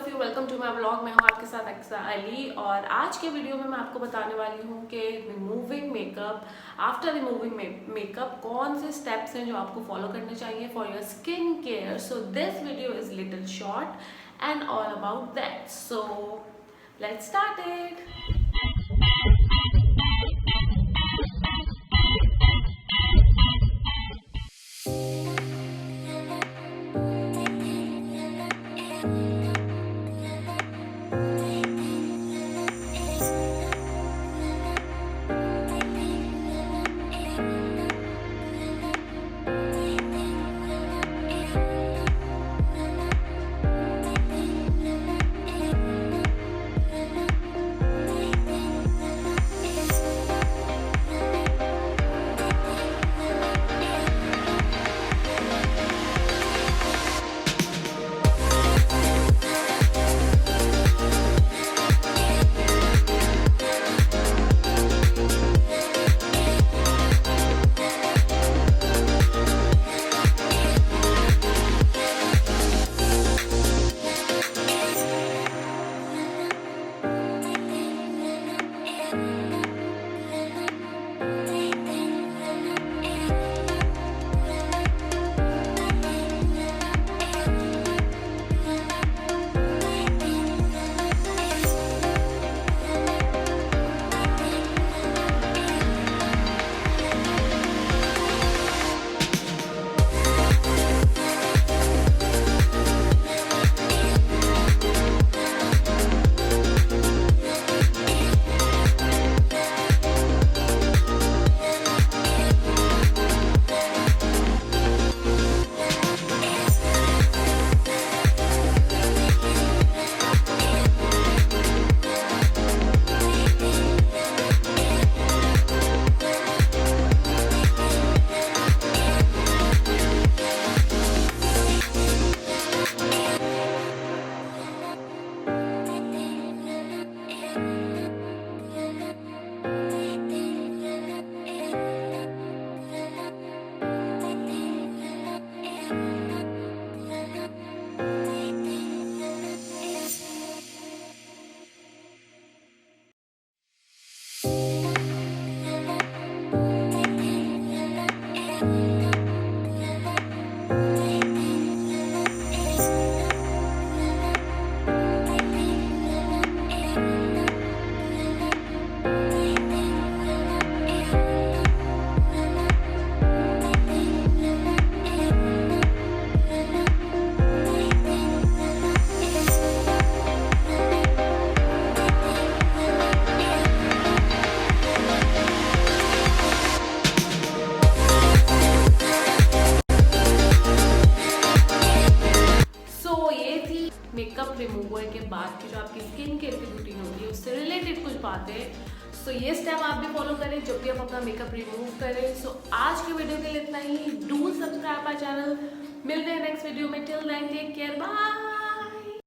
Of you, welcome to my vlog. मैं हूँ आपके साथ अक्सा अली और आज के वीडियो में मैं आपको बताने वाली हूँ कि removing makeup, after removing makeup कौन से स्टेप्स हैं जो आपको फॉलो करने चाहिए for your skin care. So this video is little short and all about that. So let's start it. Makeup remover के बाद की जो आपकी स्किन केयर की रूटीन होगी उससे रिलेटेड कुछ बातें। सो ये स्टेप आप भी फॉलो करें जब भी आप अपना मेकअप रिमूव करें। सो आज के वीडियो के लिए इतना ही। Do subscribe my channel. मिलते हैं नेक्स्ट वीडियो में। Till then take care, bye.